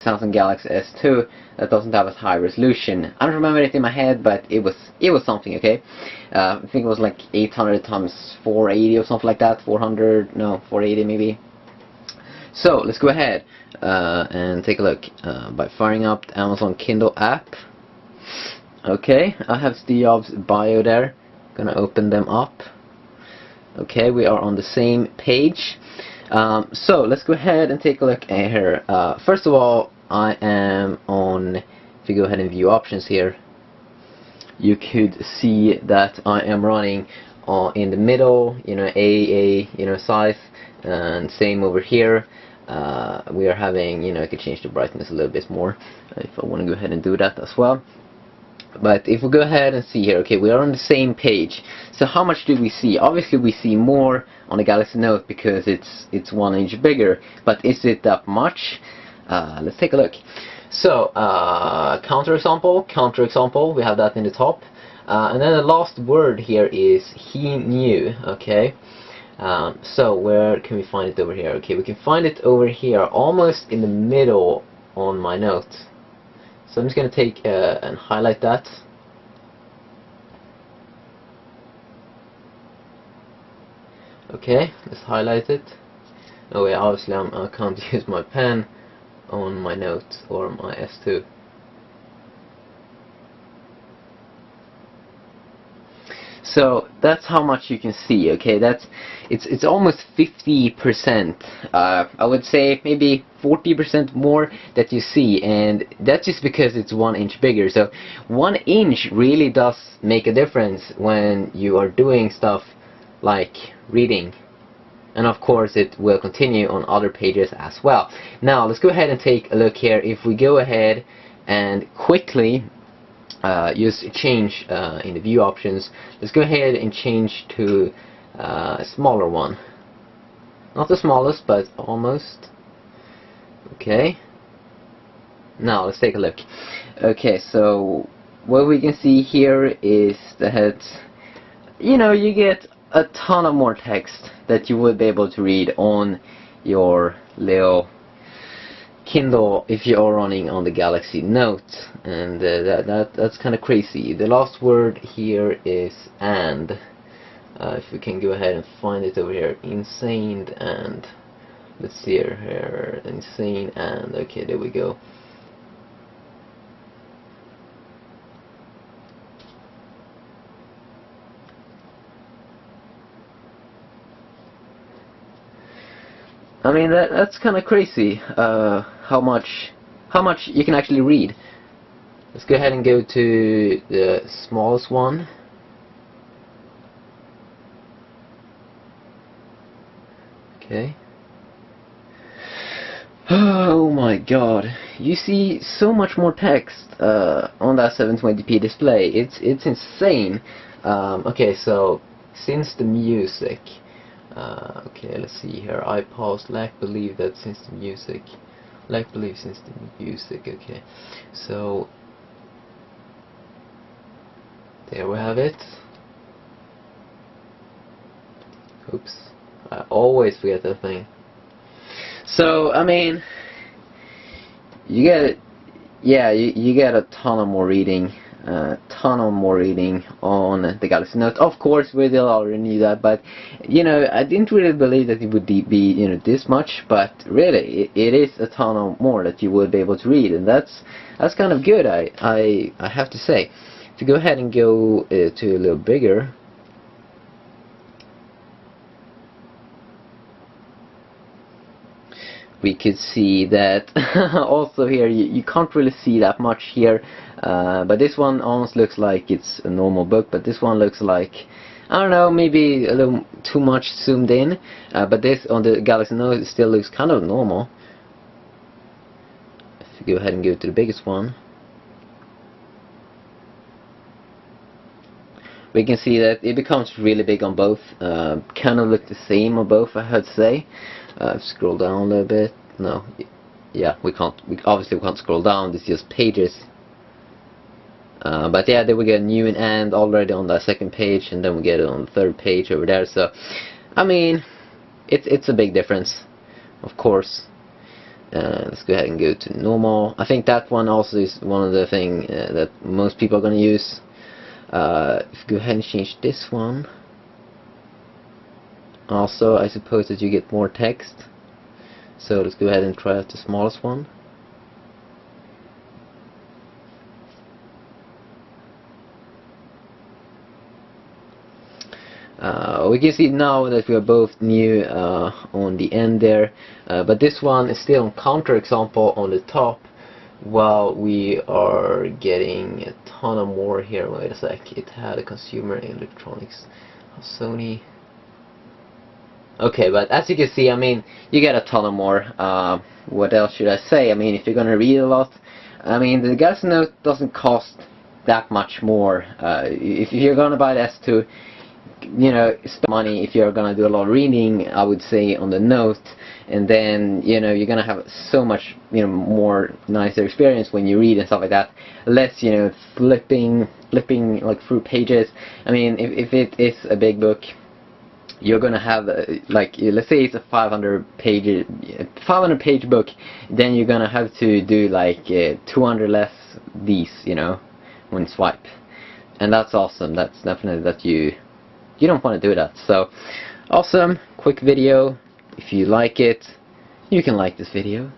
Samsung Galaxy S2 that doesn't have as high resolution. I don't remember it in my head, but it was something, okay? I think it was like 800 times 480 or something like that. 400, no, 480 maybe. So let's go ahead and take a look by firing up the Amazon Kindle app. Okay, I have Steve Jobs' bio there. Gonna open them up. Okay, we are on the same page. So let's go ahead and take a look at here. First of all, I am on, if you go ahead and view options here, you could see that I am running in the middle, you know, size, and same over here. We are having, you know, I could change the brightness a little bit more if I want to go ahead and do that as well. But if we go ahead and see here, okay, we are on the same page. So how much do we see? Obviously we see more on the Galaxy Note because it's 1 inch bigger. But is it that much? Let's take a look. So counterexample, we have that in the top. And then the last word here is he knew, okay? So where can we find it over here? Okay, we can find it over here, almost in the middle on my note. So I'm just going to take and highlight that. Okay, let's highlight it. Oh yeah, obviously I can't use my pen on my note or my S2. So that's how much you can see. Okay, it's almost 50%. I would say maybe 40% more that you see, and that's just because it's 1 inch bigger. So 1 inch really does make a difference when you are doing stuff like reading, and of course it will continue on other pages as well. Now let's go ahead and take a look here. If we go ahead and quickly use change in the view options, let's go ahead and change to a smaller one. Not the smallest, but almost. Okay. Now let's take a look. Okay, so what we can see here is that, you know, you get a ton of more text that you would be able to read on your little Kindle if you are running on the Galaxy Note, and that's kind of crazy. The last word here is and. If we can go ahead and find it over here, insane and. Let's see here, insane and. Okay, there we go. I mean that's kind of crazy. How much you can actually read. Let's go ahead and go to the smallest one. Okay. Oh my god, you see so much more text on that 720p display. It's insane. Okay, so since the music. Okay, let's see here. I paused lack believe that since the music. Lack believe since the music. Okay, so there we have it. Oops, I always forget that thing. So I mean, you get it. Yeah, you get a ton of more reading. On the Galaxy Note. Of course, we already knew that, but you know, I didn't really believe that it would be, you know, this much. But really, it is a ton of more that you would be able to read, and that's kind of good. I have to say. To go ahead and go to a little bigger. We could see that also here you can't really see that much here, but this one almost looks like it's a normal book, but this one looks like, I don't know, maybe a little too much zoomed in, but this on the Galaxy Note it still looks kind of normal. If you go ahead and go to the biggest one, we can see that it becomes really big on both, kind of look the same on both, I would say. Scroll down a little bit. No, yeah, we obviously can't scroll down. It's just pages. But yeah, then we get new and already on the second page, and then we get it on the third page over there. So, I mean, it's a big difference, of course. Let's go ahead and go to normal. I think that one also is one of the thing that most people are going to use. If you go ahead and change this one, also I suppose that you get more text. So let's go ahead and try out the smallest one. We can see now that we are both new on the end there, but this one is still on counterexample on the top, while we are getting a ton of more here. Wait a sec, it had a consumer electronics, Sony. Okay, but as you can see, I mean, you get a ton of more. What else should I say? I mean, if you're gonna read a lot, I mean, the Galaxy Note doesn't cost that much more. If you're gonna buy the S2, you know, spend money if you're gonna do a lot of reading, I would say, on the Note, and then, you know, you're gonna have so much, you know, more nicer experience when you read and stuff like that. Less, you know, flipping like through pages. I mean, if it is a big book, you're gonna have like, let's say it's a 500 page book, then you're gonna have to do like 200 less these, you know, when swipe, and that's awesome. That's definitely that you don't want to do that. So awesome, quick video. If you like it, you can like this video.